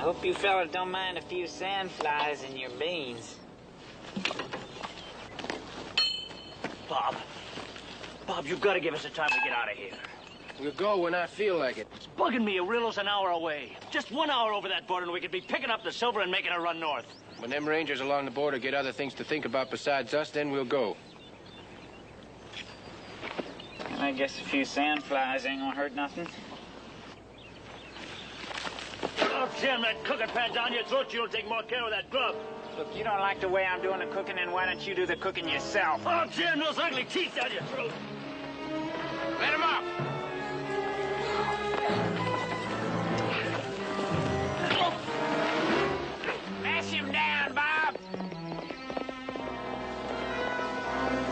hope you fellas don't mind a few sandflies in your beans. Bob, you've got to give us the time to get out of here. We'll go when I feel like it. It's bugging me. Arillo's an hour away. Just 1 hour over that border and we could be picking up the silver and making a run north. When them rangers along the border get other things to think about besides us, then we'll go. And I guess a few sandflies ain't gonna hurt nothing. Oh, jam that cooking pan down your throat. You'll take more care of that grub. Look, you don't like the way I'm doing the cooking, then why don't you do the cooking yourself? Oh, jam those ugly teeth down your throat. Let him up! Mash him down, Bob!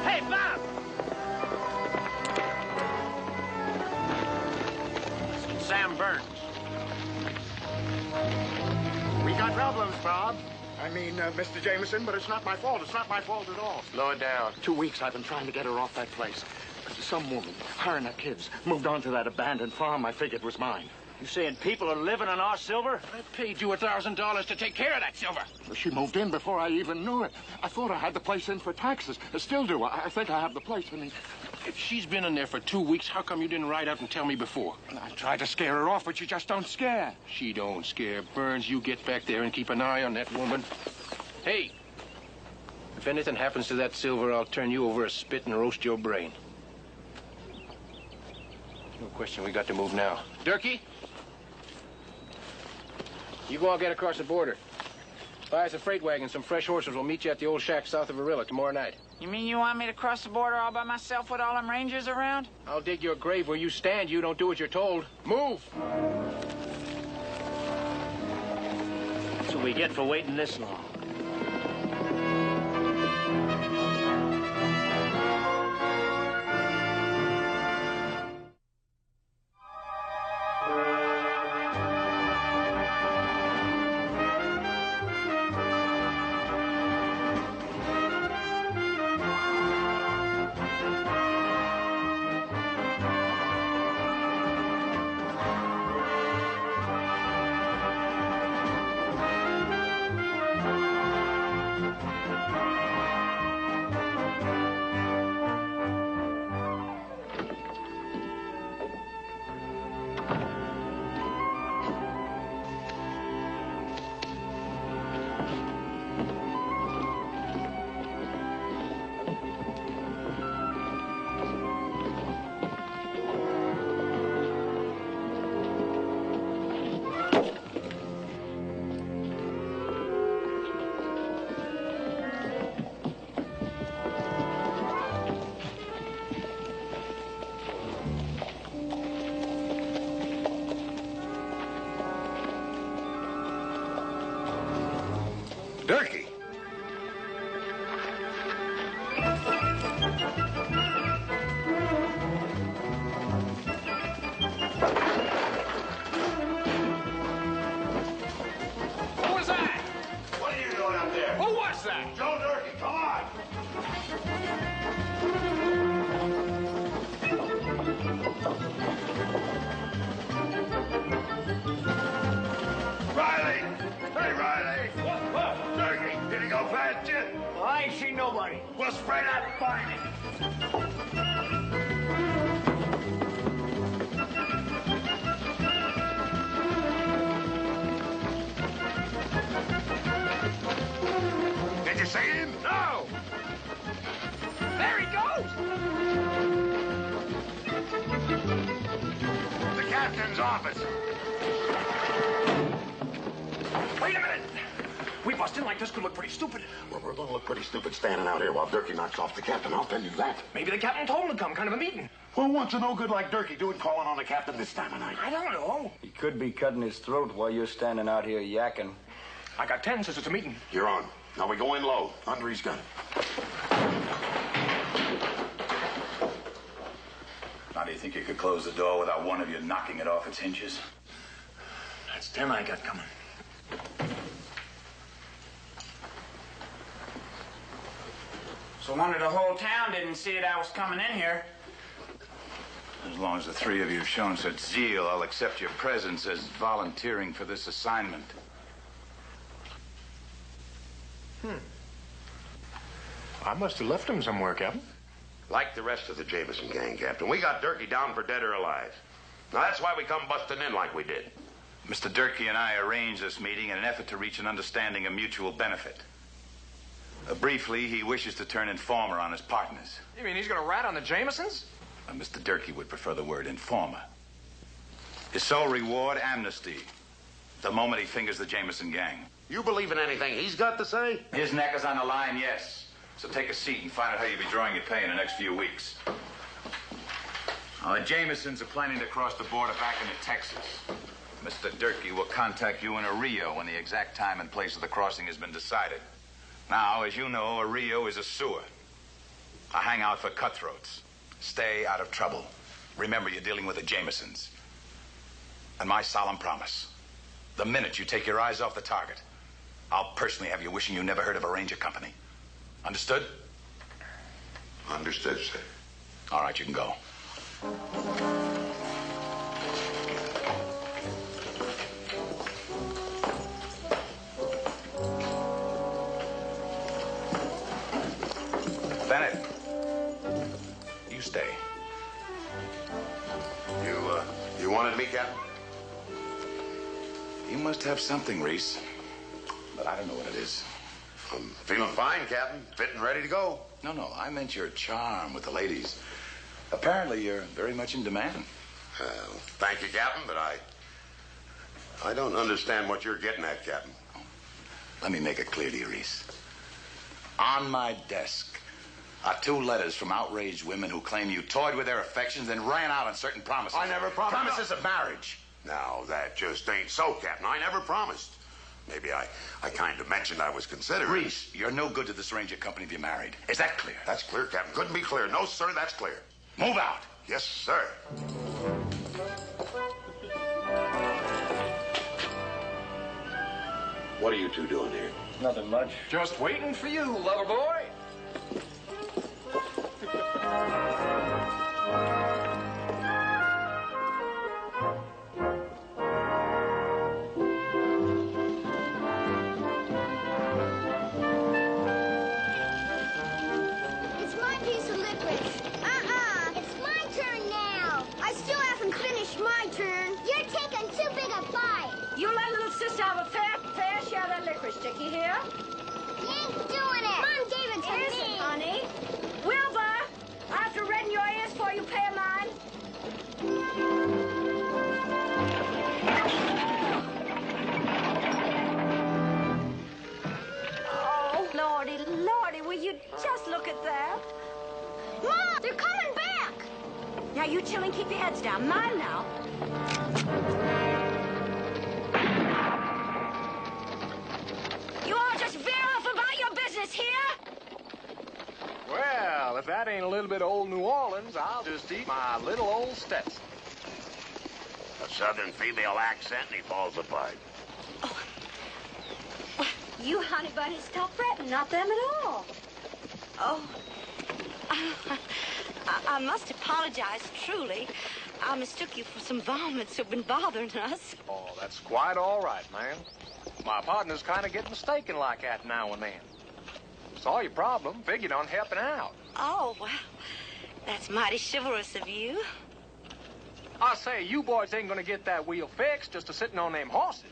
Hey, Bob! Sam Burns. We got problems, Bob. I mean, Mr. Jameson, but it's not my fault. It's not my fault at all. Slow it down. 2 weeks I've been trying to get her off that place. Some woman, her and her kids, moved on to that abandoned farm I figured was mine. You saying people are living on our silver? I paid you $1,000 to take care of that silver. She moved in before I even knew it. I thought I had the place in for taxes. I still do. I think I have the place. I mean, If she's been in there for 2 weeks, how come you didn't ride out and tell me before? I tried to scare her off, but she just don't scare. She don't scare. Burns, you get back there and keep an eye on that woman. Hey, if anything happens to that silver, I'll turn you over a spit and roast your brain. No question, we got to move now. Durkee? You go out, get across the border. Buy us a freight wagon, some fresh horses. We'll meet you at the old shack south of Arillo tomorrow night. You mean you want me to cross the border all by myself with all them rangers around? I'll dig your grave where you stand. You don't do what you're told. Move! That's what we get for waiting this long. Durkee! Who was that? What are you doing up there? Who was that? Joe Durkee, come on! Riley! Hey, Riley! What? Durkee, did he go past you? Well, I ain't seen nobody. Well, spread out and find him. Did you see him? No! There he goes! The captain's office. Wait a minute! We bust in like this could look pretty stupid. Well, we're gonna look pretty stupid standing out here while Durkee knocks off the captain. I'll tell you that. Maybe the captain told him to come, kind of a meeting. Well, what's a no-good like Durkee doing calling on the captain this time of night? I don't know. He could be cutting his throat while you're standing out here yakking. I got 10 since it's a meeting. You're on. Now we go in low, under his gun. How do you think you could close the door without one of you knocking it off its hinges? That's 10 I got coming. So wonder the whole town didn't see it I was coming in here. As long as the three of you have shown such zeal, I'll accept your presence as volunteering for this assignment. I must have left him somewhere, Captain. Like the rest of the Jameson gang, Captain. We got Durkee down for dead or alive. Now, that's why we come busting in like we did. Mr. Durkee and I arranged this meeting in an effort to reach an understanding of mutual benefit. Briefly, he wishes to turn informer on his partners. You mean he's gonna rat on the Jamesons? Mr. Durkee would prefer the word informer. His sole reward, amnesty. The moment he fingers the Jameson gang. You believe in anything he's got to say? His neck is on the line, yes. So take a seat and find out how you'll be drawing your pay in the next few weeks. Now, the Jamesons are planning to cross the border back into Texas. Mr. Durkee will contact you in Arillo when the exact time and place of the crossing has been decided. Now, as you know, Arillo is a sewer. A hangout for cutthroats. Stay out of trouble. Remember, you're dealing with the Jamesons. And my solemn promise, the minute you take your eyes off the target, I'll personally have you wishing you never heard of a ranger company. Understood? Understood, sir. All right, you can go. Bennett, you stay. You wanted me, Captain? You must have something, Reese. But I don't know what it is. I'm feeling fine, Captain. Fit and ready to go. No, I meant your charm with the ladies. Apparently, you're very much in demand. Thank you, Captain, but I don't understand what you're getting at, Captain. Let me make it clear to you, Reese. On my desk are 2 letters from outraged women who claim you toyed with their affections and ran out on certain promises. I never promised. Promises of marriage. Now, that just ain't so, Captain. I never promised. Maybe I kind of mentioned I was considering. Reese, you're no good to this ranger company if you're married. Is that clear? That's clear, Captain. Couldn't be clear. No, sir, that's clear. Move out. Yes, sir. What are you 2 doing here? Nothing much. Just waiting for you, lover boy. It's my piece of licorice. It's my turn now. I still haven't finished my turn. You're taking too big a bite. You let little sister have a fair share of that licorice, Dickie, here. You ain't doing it. Mom gave it to Listen, me. honey. Wilbur, I have to redden your ears before you pay mine. Oh, Lordy, will you just look at that? Mom, they're coming back. Now, you children, keep your heads down. Mine now. You all just veer off about your business here. Well, if that ain't a little bit of old New Orleans, I'll just eat my little old Stetson. A southern female accent and he falls apart. You, honey bunny, stop fretting. Not them at all. Oh, I must apologize, truly. I mistook you for some varmints who've been bothering us. Oh, that's quite all right, man. My partner's kind of getting mistaken like that now and then. Saw your problem, figured on helping out. Oh, well, that's mighty chivalrous of you. I say, you boys ain't gonna get that wheel fixed just a sitting on them horses.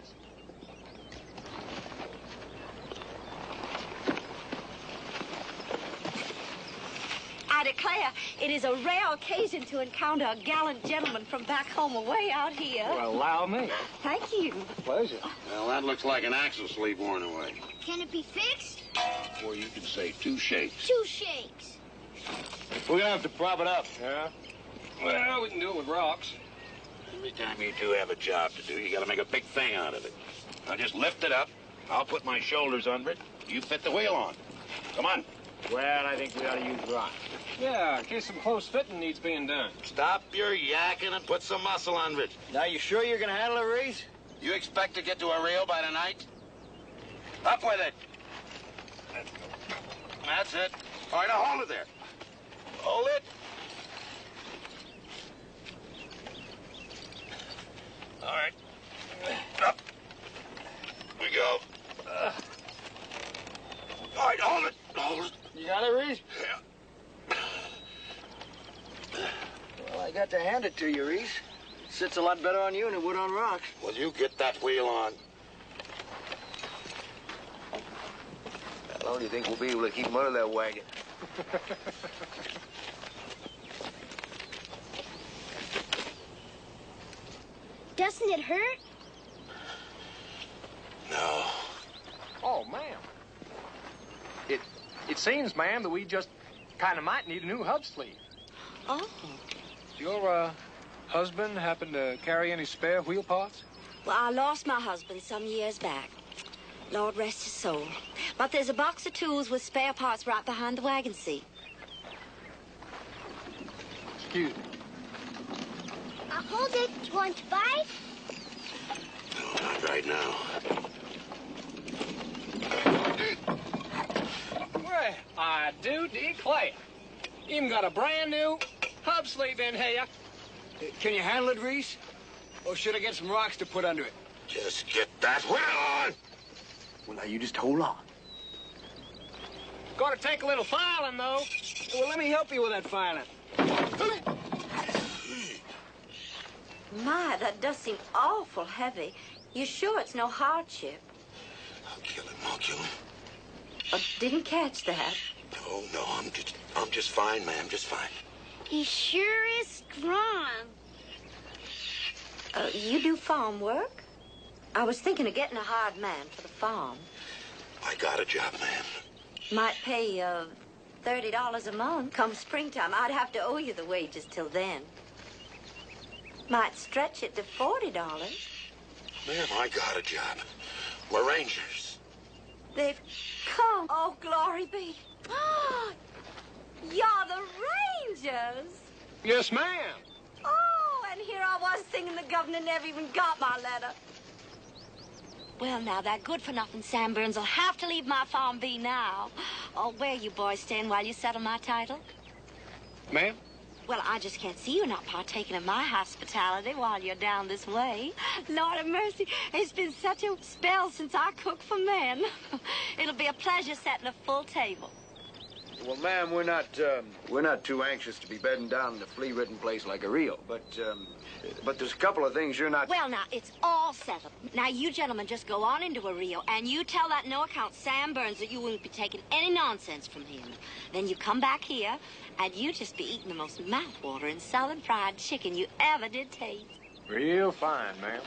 I declare, it is a rare occasion to encounter a gallant gentleman from back home away out here. Well, allow me. Thank you. Pleasure. Well, that looks like an axle sleeve worn away. Can it be fixed? Or you could say 2 shakes. 2 shakes. We're gonna have to prop it up. Yeah? Well, we can do it with rocks. Every time you 2 have a job to do, you gotta make a big thing out of it. Now just lift it up. I'll put my shoulders under it. You fit the wheel on. Come on. Well, I think we ought to use rock. Yeah, in case some close fitting needs being done. Stop your yakking and put some muscle under it. Now, you sure you're gonna handle it, Reese? You expect to get to Arillo by tonight? Up with it. That's it. All right, now hold it there. Hold it. All right. Up. We go. got to hand it to you, Reese. Sits a lot better on you than it would on rocks. Well, you get that wheel on. How long do you think we'll be able to keep him out of that wagon? Doesn't it hurt? No. Oh, ma'am. It seems, ma'am, that we just kind of might need a new hub sleeve. Oh. Your, husband happen to carry any spare wheel parts? Well, I lost my husband some years back. Lord rest his soul. But there's a box of tools with spare parts right behind the wagon seat. Excuse me. I'll hold it. You want to bite? No, not right now. Well, I do declare. Even got a brand new hub sleeve in here. Can you handle it, Reese? Or should I get some rocks to put under it? Just get that wheel on! Well, now you just hold on. Gonna take a little filing, though. Well, let me help you with that filing. My, that does seem awful heavy. You sure it's no hardship? I'll kill him, I'll kill him. Didn't catch that. No, I'm just fine, ma'am, just fine. He sure is strong. You do farm work? I was thinking of getting a hired man for the farm. I got a job, ma'am. Might pay, $30 a month. Come springtime, I'd have to owe you the wages till then. Might stretch it to $40. Ma'am, I got a job. We're rangers. They've come. Oh, glory be. You're the Rangers. Yes, ma'am. Oh, and here I was thinking the governor never even got my letter. Well, now, that good-for-nothing Sanburns will have to leave my farm be now. Oh, where you boys staying while you settle my title? Ma'am? Well, I just can't see you not partaking of my hospitality while you're down this way. Lord have mercy, it's been such a spell since I cooked for men. It'll be a pleasure setting a full table. Well, ma'am, we're not too anxious to be bedding down in a flea-ridden place like Arillo, but there's a couple of things you're not... Well, now, it's all settled. Now, you gentlemen just go on into Arillo, and you tell that no-account Sam Burns that you won't be taking any nonsense from him. Then you come back here, and you just be eating the most mouth-watering southern fried chicken you ever did taste. Real fine, ma'am.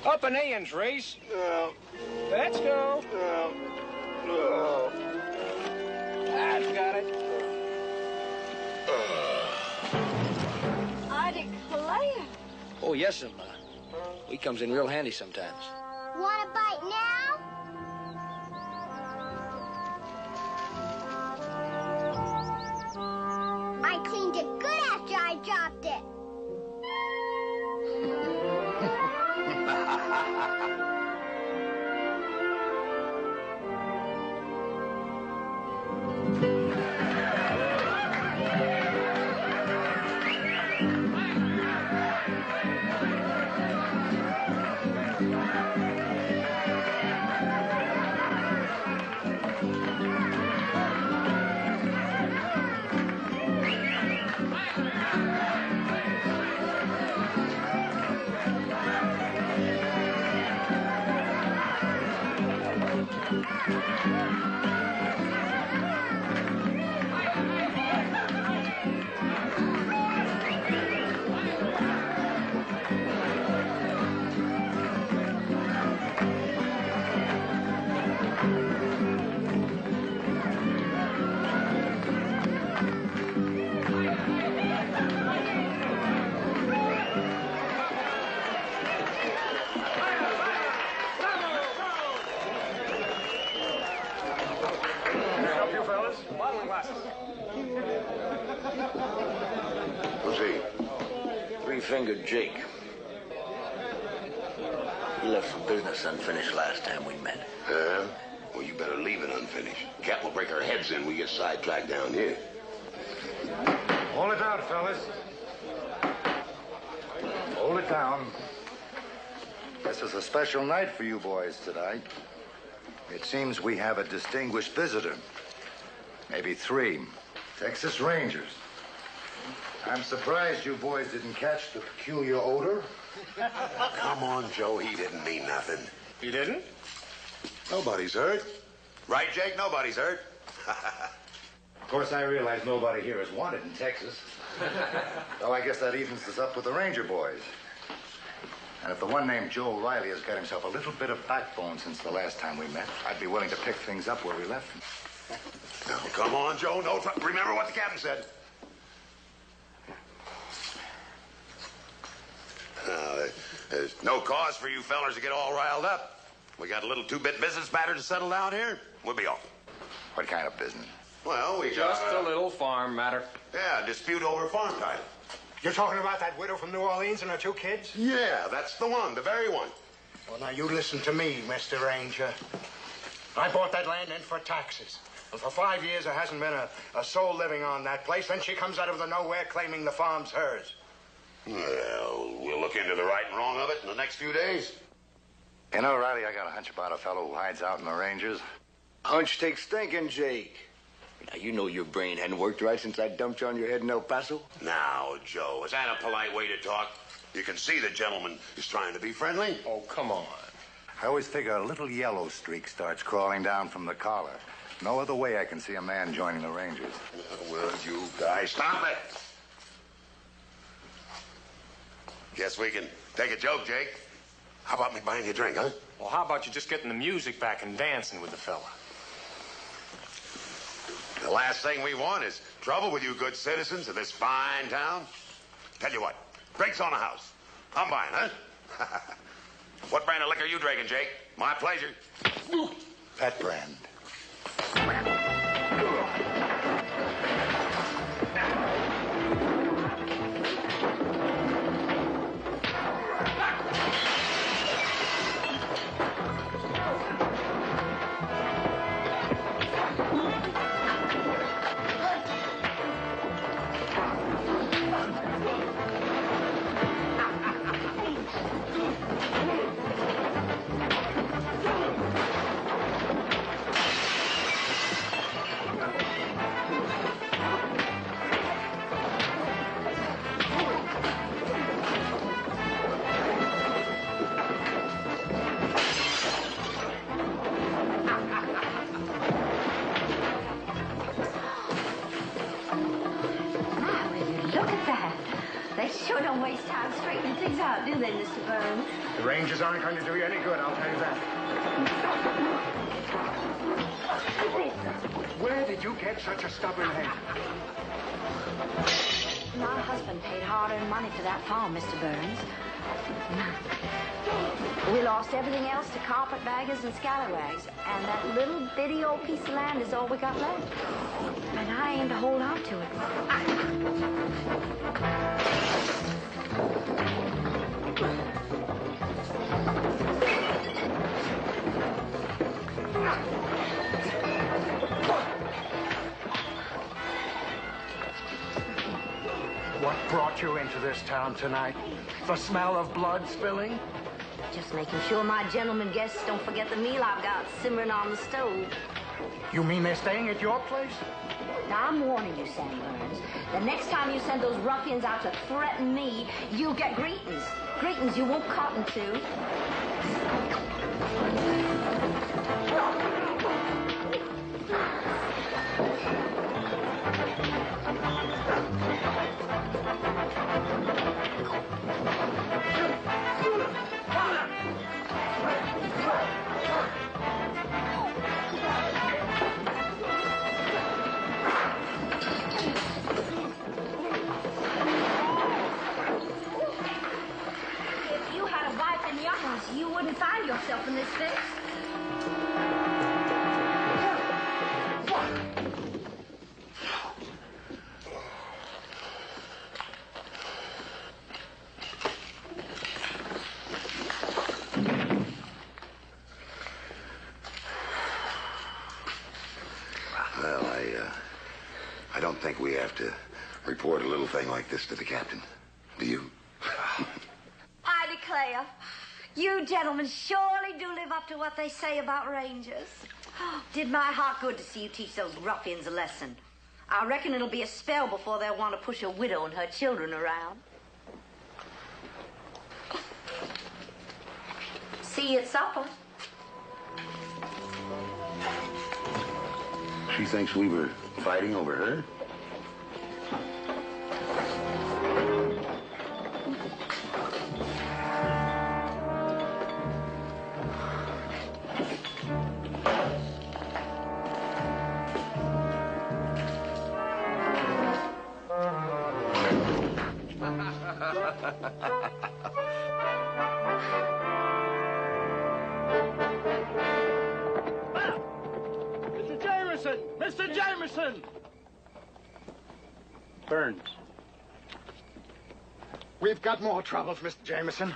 Up and ends, Reese. No. Let's go. No. I've got it. I declare. Oh, yes, he comes in real handy sometimes. Want a bite now? I cleaned it good after I dropped it. Who's he? Three-fingered Jake. He left some business unfinished last time we met. Huh? Well, you better leave it unfinished. Cat will break our heads in. We get sidetracked down here. Hold it down, fellas. Hold it down. This is a special night for you boys tonight. It seems we have a distinguished visitor. Maybe three. Texas Rangers. I'm surprised you boys didn't catch the peculiar odor. Come on, Joe. He didn't mean nothing. You didn't? Nobody's hurt. Right, Jake? Nobody's hurt. Of course, I realize nobody here is wanted in Texas. Though I guess that evens us up with the Ranger boys. And if the one named Joe Riley has got himself a little bit of backbone since the last time we met, I'd be willing to pick things up where we left them. Now, come on, Joe. No, remember what the captain said. There's no cause for you fellers to get all riled up. We got a little two-bit business matter to settle down here. We'll be off. What kind of business? Well, we Just a little farm matter. Yeah, dispute over farm title. You're talking about that widow from New Orleans and her two kids? Yeah, that's the one, the very one. Well, now, you listen to me, Mr. Ranger. I bought that land in for taxes. And for 5 years, there hasn't been a soul living on that place. Then she comes out of the nowhere claiming the farm's hers. Well, we'll look into the right and wrong of it in the next few days. You know, Riley, I got a hunch about a fellow who hides out in the Rangers. Hunch takes thinking, Jake. Now, you know your brain hadn't worked right since I dumped you on your head in El Paso. Now, Joe, is that a polite way to talk? You can see the gentleman is trying to be friendly. Oh, come on. I always figure a little yellow streak starts crawling down from the collar. No other way I can see a man joining the Rangers. Will you guys stop it? Guess we can take a joke, Jake. How about me buying you a drink, huh? Well, how about you just getting the music back and dancing with the fella? The last thing we want is trouble with you good citizens of this fine town. Tell you what, drinks on the house. I'm buying, huh? What brand of liquor you drinking, Jake? My pleasure. That brand. Do they, Mr. Burns? The Rangers aren't going to do you any good, I'll tell you that. Where did you get such a stubborn head? My husband paid hard-earned money for that farm, Mr. Burns. We lost everything else to carpetbaggers and scalawags, and that little bitty old piece of land is all we got left. And I aim to hold on to it. What brought you into this town tonight? The smell of blood spilling? Just making sure my gentlemen guests don't forget the meal I've got simmering on the stove. You mean they're staying at your place? Now, I'm warning you, Sam Burns. The next time you send those ruffians out to threaten me, you'll get greetings. Greetings you won't cotton to. You wouldn't find yourself in this fix. Well, I don't think we have to report a little thing like this to the captain. Do you? I declare, You gentlemen surely do live up to what they say about rangers. Did my heart good to see you teach those ruffians a lesson. I reckon it'll be a spell before they'll want to push a widow and her children around. See you at supper. She thinks we were fighting over her? Mr. Jameson! Mr. Jameson! Burns. We've got more troubles, Mr. Jameson.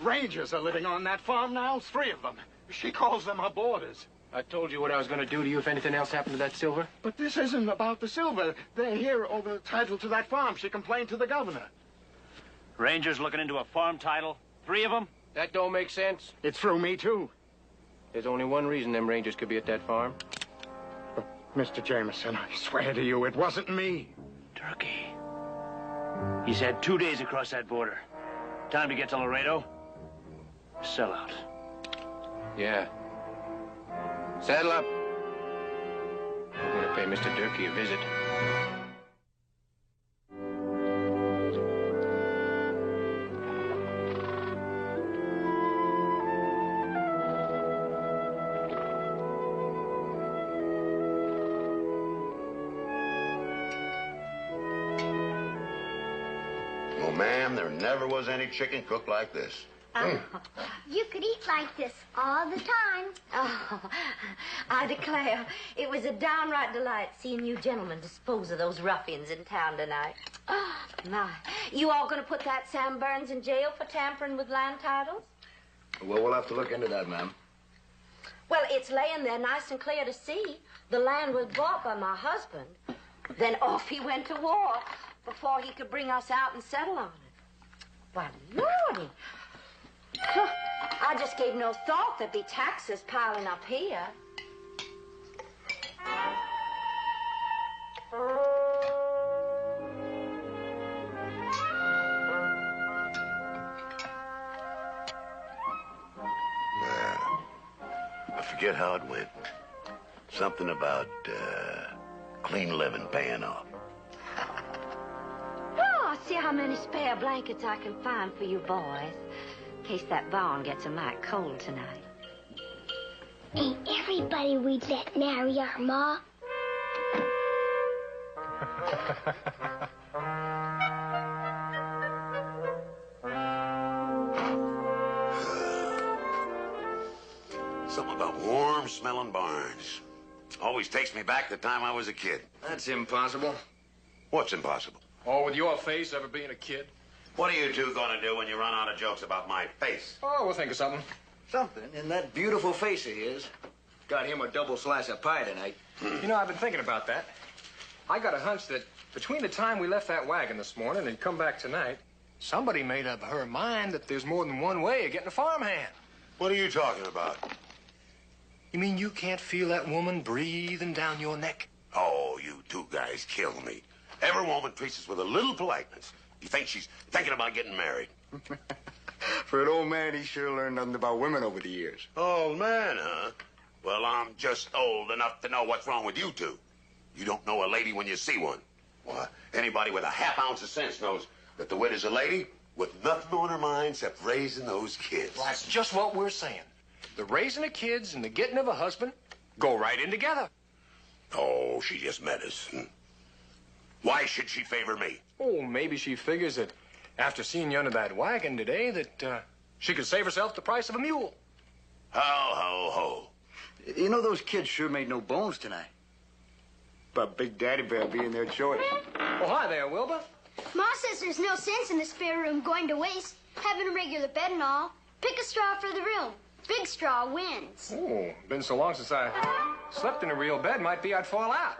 Rangers are living on that farm now, 3 of them. She calls them her boarders. I told you what I was going to do to you if anything else happened to that silver. But this isn't about the silver. They're here over the title to that farm. She complained to the governor. Rangers looking into a farm title? 3 of them? That don't make sense. It threw me, too. There's only one reason them rangers could be at that farm. But, Mr. Jameson, I swear to you, it wasn't me. Turkey. He's had 2 days across that border. Time to get to Laredo. Sell out. Yeah. Saddle up. I'm going to pay Mr. Durkee a visit. Oh, ma'am, there never was any chicken cooked like this. You could eat like this all the time. Oh, I declare, it was a downright delight seeing you gentlemen dispose of those ruffians in town tonight. Oh, my. You all gonna put that Sam Burns in jail for tampering with land titles? Well, we'll have to look into that, ma'am. Well, it's laying there nice and clear to see. The land was bought by my husband. Then off he went to war before he could bring us out and settle on it. Why, Lordy. I just gave no thought there'd be taxes piling up here. I forget how it went. Something about clean living paying off. Oh, I'll see how many spare blankets I can find for you boys. In case that barn gets a mite cold tonight. Ain't everybody we'd let marry our ma? Something about warm-smelling barns. Always takes me back to the time I was a kid. That's impossible. What's impossible? Oh, with your face, ever being a kid? What are you two gonna do when you run out of jokes about my face? Oh, we'll think of something. Something in that beautiful face of his. Got him a double slice of pie tonight. You know, I've been thinking about that. I got a hunch that between the time we left that wagon this morning and come back tonight, somebody made up her mind that there's more than one way of getting a farmhand. What are you talking about? You mean you can't feel that woman breathing down your neck? Oh, you two guys kill me. Every woman treats us with a little politeness. You think she's thinking about getting married? For an old man, he sure learned nothing about women over the years. Old man, huh? Well, I'm just old enough to know what's wrong with you two. You don't know a lady when you see one. Why, anybody with a half ounce of sense knows that the widow's a lady with nothing on her mind except raising those kids. Well, that's just what we're saying. The raising of kids and the getting of a husband go right in together. Oh, she just met us. Why should she favor me? Oh, maybe she figures that after seeing you under that wagon today that she could save herself the price of a mule. Ho, ho, ho. You know, those kids sure made no bones tonight. But Big Daddy Bear being their choice. Oh, hi there, Wilbur. Ma says there's no sense in the spare room going to waste. Having a regular bed and all. Pick a straw for the room. Big straw wins. Oh, been so long since I slept in a real bed, might be I'd fall out.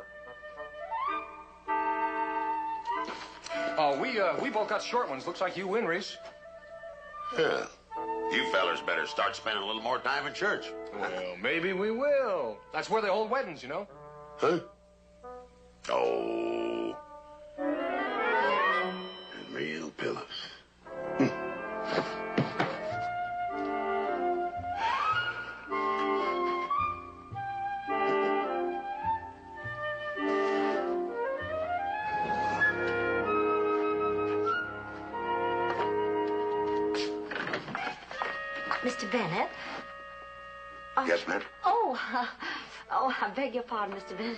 Oh, we both got short ones. Looks like you win, Reese. Yeah. You fellers better start spending a little more time in church. Well, maybe we will. That's where they hold weddings, you know. Huh? Oh. And real pillows. Mr. Bennett? Oh, Yes, ma'am? Oh, I beg your pardon, Mr. Bennett.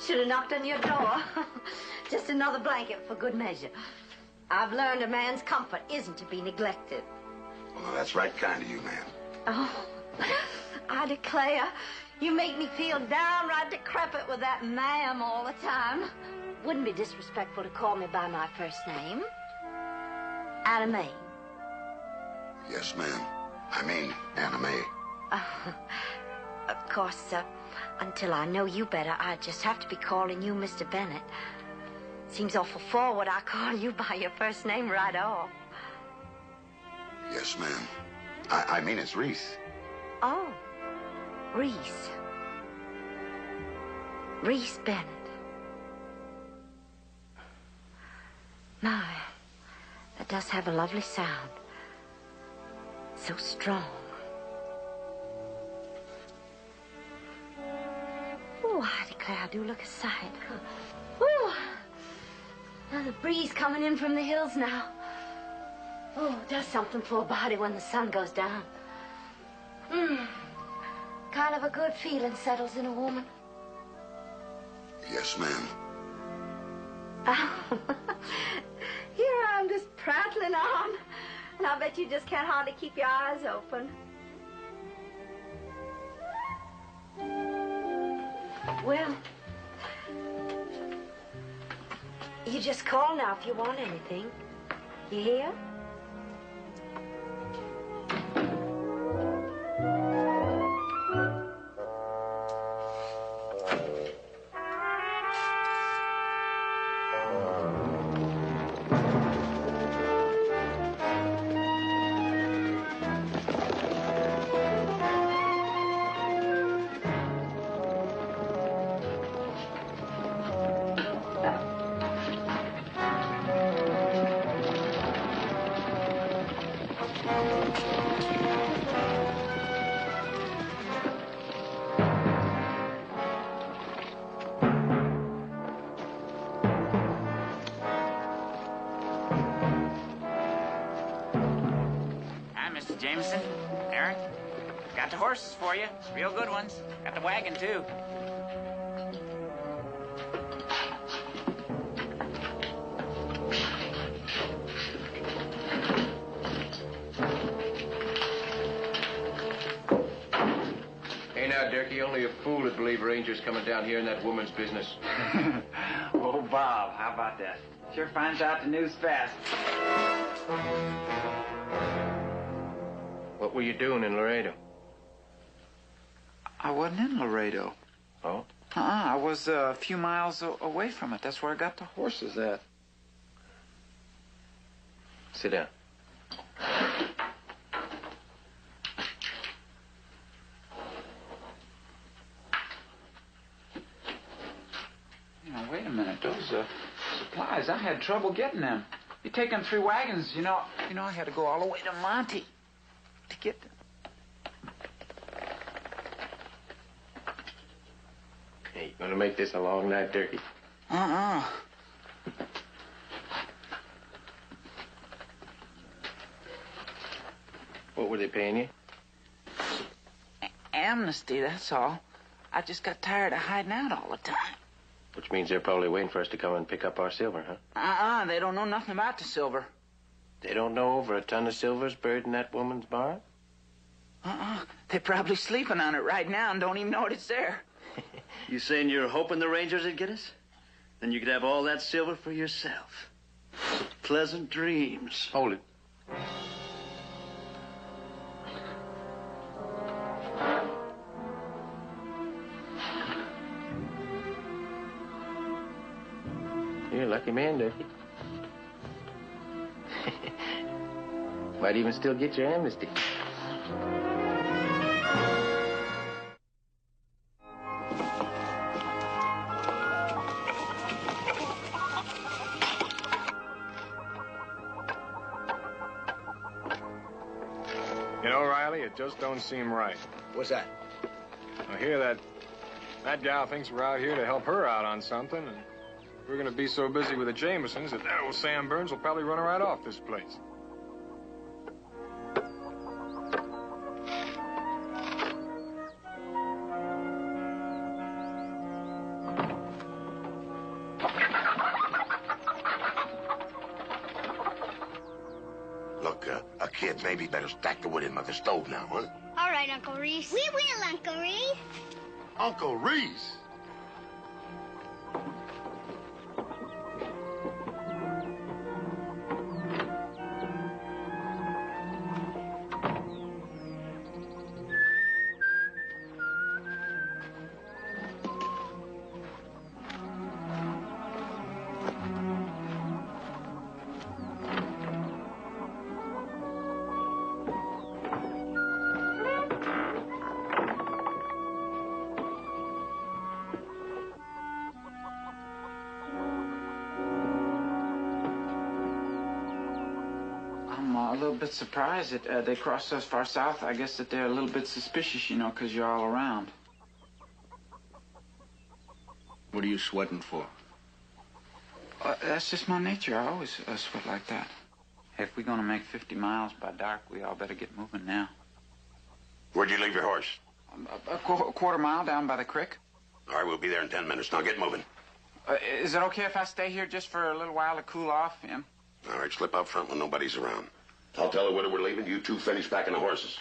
Should have knocked on your door. Just another blanket for good measure. I've learned a man's comfort isn't to be neglected. Well, that's right kind of you, ma'am. Oh, I declare, you make me feel downright decrepit with that ma'am all the time. Wouldn't be disrespectful to call me by my first name. Anna Mae. Yes, ma'am. I mean, Anna Mae. Of course, until I know you better, I just have to be calling you Mr. Bennett. Seems awful forward I call you by your first name right off. Yes, ma'am. I mean, it's Reese. Oh, Reese. Reese Bennett. My, that does have a lovely sound. So strong. Oh, I declare I do look a sight. Oh, the breeze coming in from the hills now. Oh, it does something for a body when the sun goes down. Kind of a good feeling settles in a woman. Yes, ma'am. Here I'm just prattling on. And I bet you just can't hardly keep your eyes open. Well, you just call now if you want anything. You hear? Jameson, Aaron, got the horses for you. Real good ones. Got the wagon, too. Hey, now, Durkee, only a fool would believe Ranger's coming down here in that woman's business. Oh, Bob, how about that? Sure finds out the news fast. What were you doing in Laredo? I wasn't in Laredo. Oh? I was a few miles away from it. That's where I got the horses at. Sit down. Now, wait a minute. Those supplies, I had trouble getting them. You take them 3 wagons, you know, I had to go all the way to Monte to get them. Hey, you gonna make this a long night, Durkee? What were they paying you? Amnesty, that's all. I just got tired of hiding out all the time. Which means they're probably waiting for us to come and pick up our silver, huh? They don't know nothing about the silver. They don't know over a ton of silver's buried in that woman's barn? They're probably sleeping on it right now and don't even know it's there. You saying you're hoping the Rangers would get us? Then you could have all that silver for yourself. Pleasant dreams. Hold it. You're a lucky man, Durkee. Might even still get your amnesty. You know, Riley, it just don't seem right. What's that? I hear that gal thinks we're out here to help her out on something, and we're gonna be so busy with the Jamesons that old Sam Burns will probably run her right off this place. Look, kid, maybe better stack the wood in by the stove now, huh? All right, Uncle Reese. We will, Uncle Reese. Uncle Reese? I'm a little bit surprised that they crossed so far south. I guess that they're a little bit suspicious, you know, because you're all around. What are you sweating for? That's just my nature. I always sweat like that. Hey, if we're going to make 50 miles by dark, we all better get moving now. Where'd you leave your horse? A quarter mile down by the creek. All right, we'll be there in 10 minutes. Now get moving. Is it okay if I stay here just for a little while to cool off, Em? All right, slip out front when nobody's around. I'll tell the widow we're leaving. You two finish packing the horses.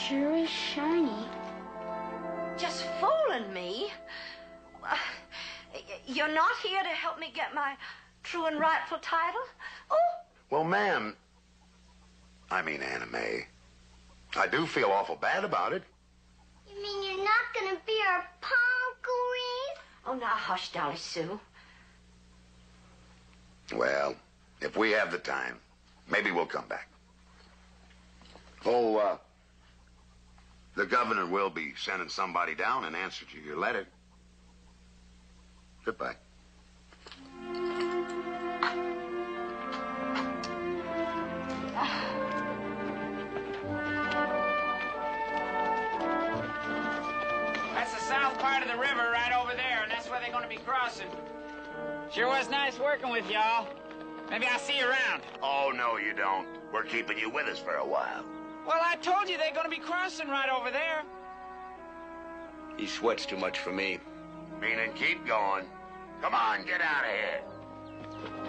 Sure is shiny. Just fooling me? You're not here to help me get my true and rightful title? Oh, Well, ma'am, I mean, Anna Mae, I do feel awful bad about it. You mean you're not gonna be our pa, Uncle Reese? oh, now hush, Dolly Sue. Well, if we have the time, maybe we'll come back. Oh, the governor will be sending somebody down in answer to your letter. Goodbye. That's the south part of the river right over there, and that's where they're going to be crossing. Sure was nice working with y'all. Maybe I'll see you around. Oh, no, you don't. We're keeping you with us for a while. Well, I told you they're going to be crossing right over there. He sweats too much for me. Meaning keep going. Come on, get out of here.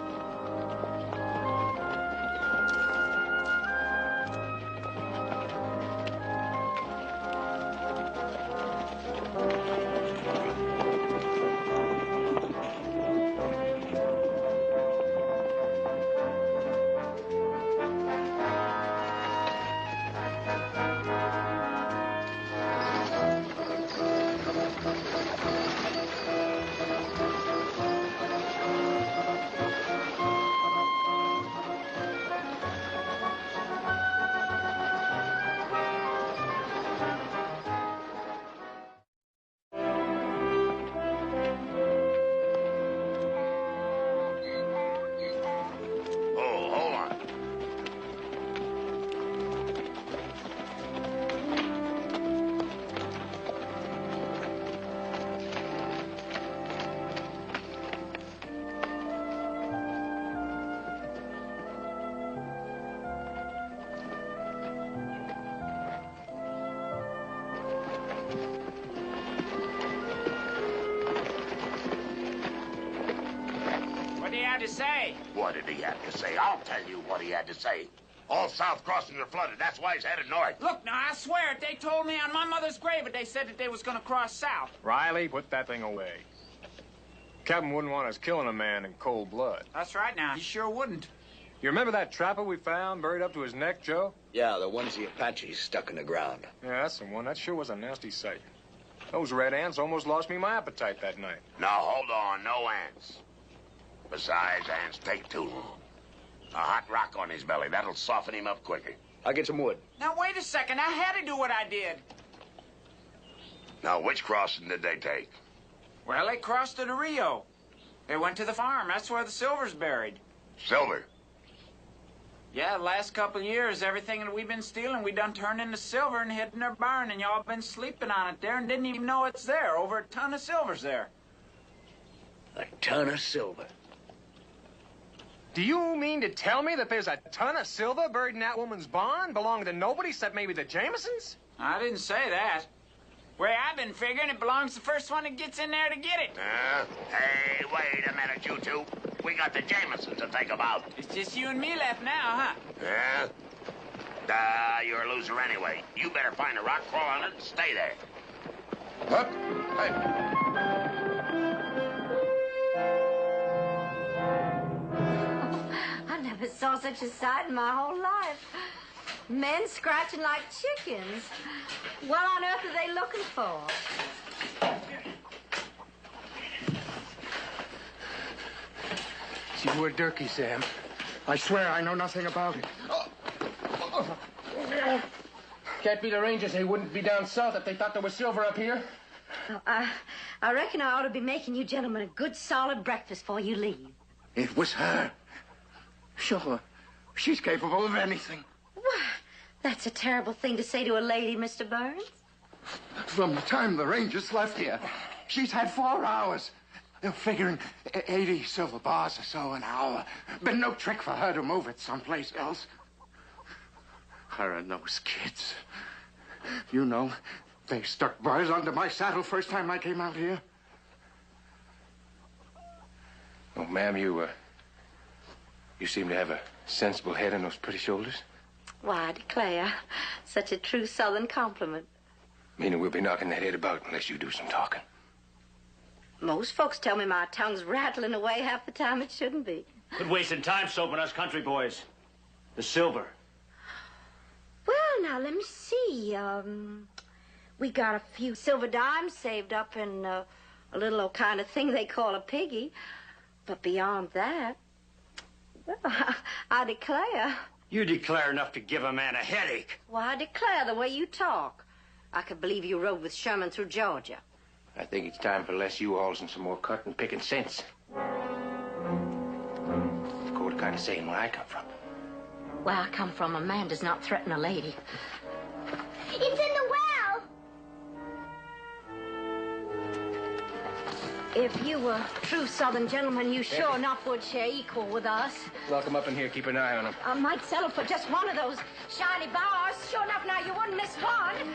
to say. What did he have to say? I'll tell you what he had to say. All south crossings are flooded. That's why he's headed north. Look, now, I swear it. They told me on my mother's grave that they said that they was going to cross south. Riley, put that thing away. Captain wouldn't want us killing a man in cold blood. That's right now. He sure wouldn't. You remember that trapper we found buried up to his neck, Joe? Yeah, the ones the Apaches stuck in the ground. Yeah, that's the one. That sure was a nasty sight. Those red ants almost lost me my appetite that night. Now, hold on. No ants. Besides, ants take too long. A hot rock on his belly. That'll soften him up quicker. I'll get some wood. Now, wait a second. I had to do what I did. Now, which crossing did they take? Well, they crossed to Arillo. They went to the farm. That's where the silver's buried. Silver? Yeah, the last couple of years, everything that we've been stealing, we done turned into silver and hid in their barn, and y'all been sleeping on it there and didn't even know it's there. Over a ton of silver's there. A ton of silver. Do you mean to tell me that there's a ton of silver buried in that woman's barn, belonging to nobody except maybe the Jamesons? I didn't say that. Way I've been figuring, it belongs to the first one that gets in there to get it. Hey, wait a minute, you two. We got the Jamesons to think about. It's just you and me left now, huh? Yeah? You're a loser anyway. You better find a rock, crawl on it, and stay there. What? Hey. I never saw such a sight in my whole life. Men scratching like chickens. What on earth are they looking for? See where Durkee, Sam. I swear I know nothing about it. Can't be the Rangers. They wouldn't be down south if they thought there was silver up here. Well, I reckon I ought to be making you gentlemen a good solid breakfast before you leave. It was her. Sure. She's capable of anything. Why, that's a terrible thing to say to a lady, Mr. Burns. From the time the Rangers left here, she's had 4 hours. They're figuring 80 silver bars or so an hour. Been no trick for her to move it someplace else. Her and those kids. You know, they stuck bars under my saddle first time I came out here. Oh, ma'am, you seem to have a sensible head and those pretty shoulders. Why, I declare, such a true Southern compliment. Meaning we'll be knocking that head about unless you do some talking. Most folks tell me my tongue's rattling away half the time it shouldn't be. Quit wasting time soaping us country boys. The silver. Well, now, let me see. We got a few silver dimes saved up in a little old kind of thing they call a piggy. But beyond that, well, I declare. You declare enough to give a man a headache. Why, I declare the way you talk. I could believe you rode with Sherman through Georgia. I think it's time for less U-Hauls and some more cutting, picking sense. Quote kind of saying where I come from. Where I come from, a man does not threaten a lady. It's in the well. If you were true Southern gentlemen, you sure enough would share equal with us. Lock him up in here. Keep an eye on him. I might settle for just one of those shiny bars. Sure enough, now you wouldn't miss one.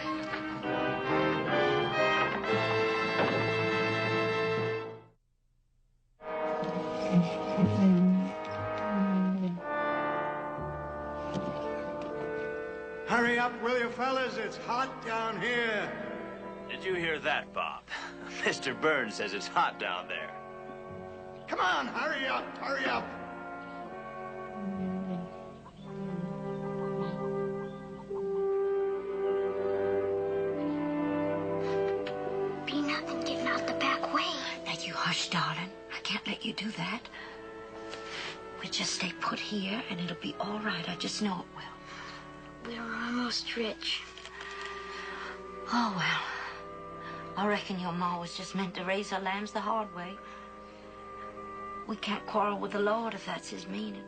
Hurry up, will you, fellas? It's hot down here. Did you hear that, Bob? Mr. Burns says it's hot down there. Come on, hurry up, hurry up. Be nothing getting out the back way. Now, you hush, darling. I can't let you do that. We just stay put here, and it'll be all right. I just know it will. We're almost rich. Oh, well. I reckon your ma was just meant to raise her lambs the hard way. We can't quarrel with the Lord if that's his meaning.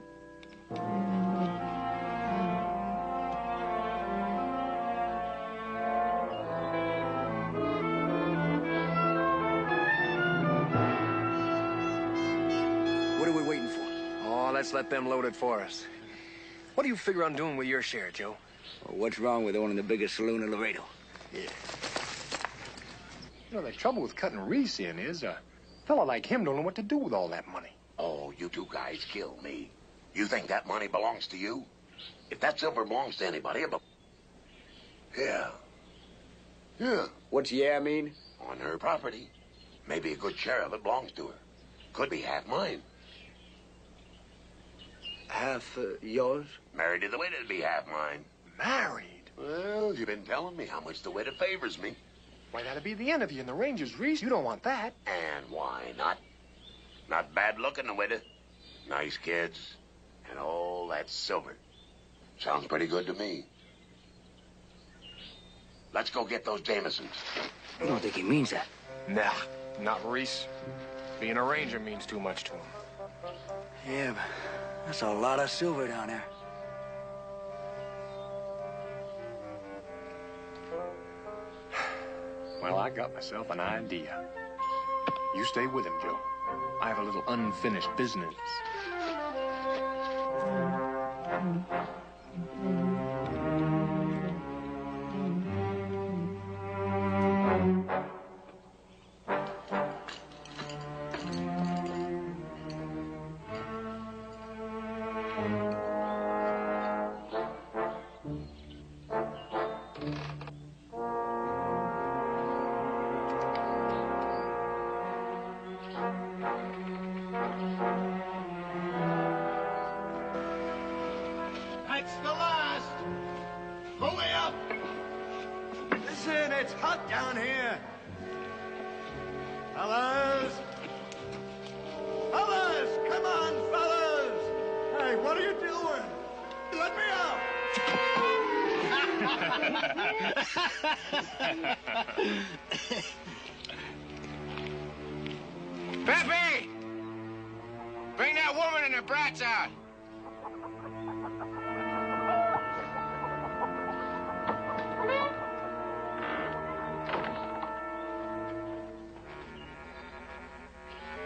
What are we waiting for? Oh, let's let them load it for us. What do you figure on doing with your share, Joe? Well, what's wrong with owning the biggest saloon in Laredo? Yeah. You know, the trouble with cutting Reese in is a fella like him don't know what to do with all that money. Oh, you two guys kill me. You think that money belongs to you? If that silver belongs to anybody, yeah. Yeah. What's yeah mean? On her property. Maybe a good share of it belongs to her. Could be half mine. Half yours? Married to the widow, it'd be half mine. Married? Well, you've been telling me how much the widow favors me. Why, that'd be the end of you and the Rangers, Reese. You don't want that. And why not? Not bad looking, the widow. Nice kids. And all that silver. Sounds pretty good to me. Let's go get those Jamesons. You don't think he means that? Nah, not Reese. Being a Ranger means too much to him. Yeah, but that's a lot of silver down there. Well, I got myself an idea. You stay with him, Joe. I have a little unfinished business. That's the last. Pull me up. Listen, it's hot down here. Fellas. Fellas, come on, fellas. Hey, what are you doing? Let me out. Pepe! Bring that woman and her brats out.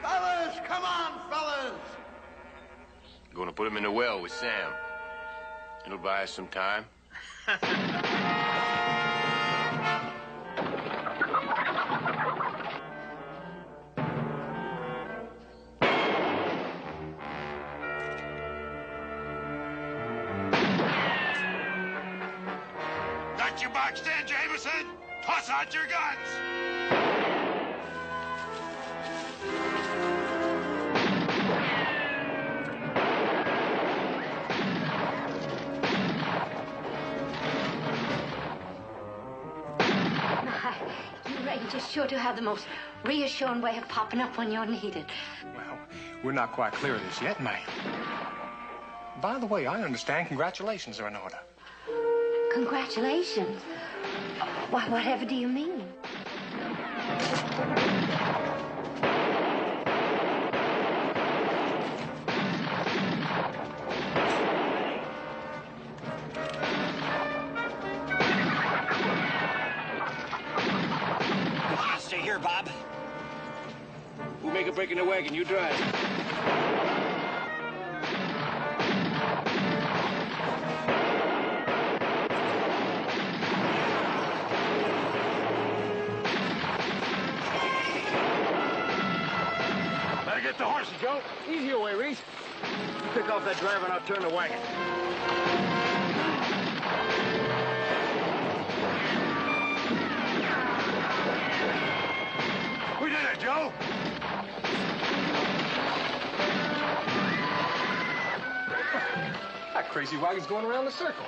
Fellas, come on, fellas. Gonna put him in the well with Sam. It'll buy us some time. Got you boxed in, Jameson? Toss out your guns! You Rangers sure do have the most reassuring way of popping up when you're needed. Well, we're not quite clear of this yet, ma'am. By the way, I understand congratulations are in order. Congratulations. Why, whatever do you mean? Stay here, Bob. We'll make a break in the wagon. You drive. Better get the horses, Joe. Easy your way, Reese. You pick off that driver and I'll turn the wagon. We did it, Joe. That crazy wagon's going around the circle.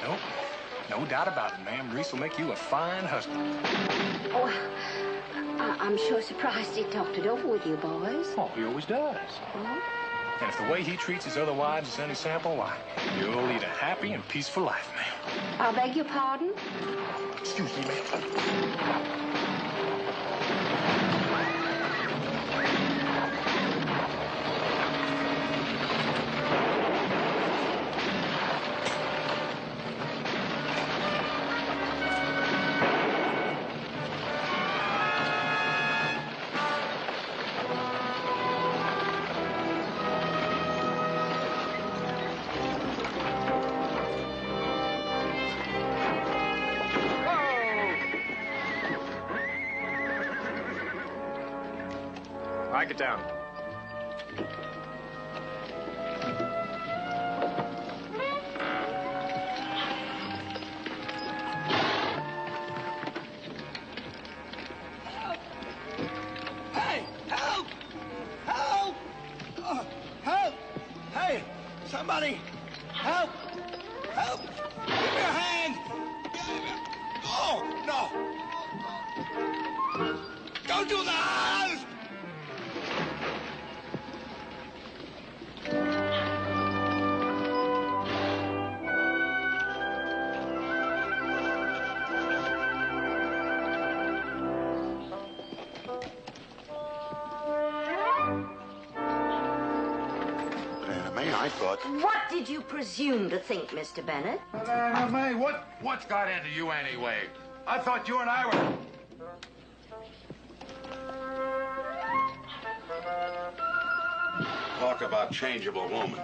Nope. No doubt about it, ma'am. Reese will make you a fine husband. Oh, I'm sure surprised he talked it over with you boys. Oh, he always does. Oh? And if the way he treats his other wives is any sample, why, you'll lead a happy and peaceful life, ma'am. I beg your pardon? Excuse me, ma'am. Pack it down. Hey, help! Help! Help! Hey, somebody! Help! Help! Give me a hand! Oh, no! Don't do that! I thought... What did you presume to think, Mr. Bennett? May, what's got into you anyway? I thought you and I were... Talk about changeable woman.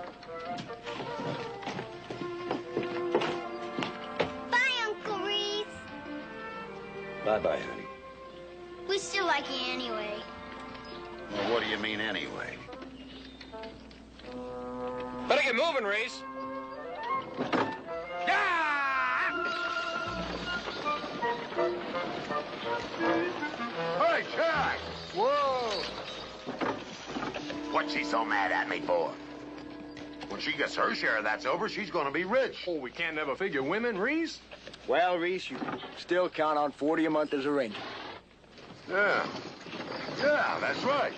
Bye, Uncle Reese. Bye-bye, honey. We still like you anyway. Well, what do you mean anyway? Better get moving, Reese. Hey, Jack! Whoa! What's she so mad at me for? When she gets her share of that silver, she's gonna be rich. Oh, we can't never figure women, Reese. Well, Reese, you still count on 40 a month as a ranger. Yeah. Yeah, that's right.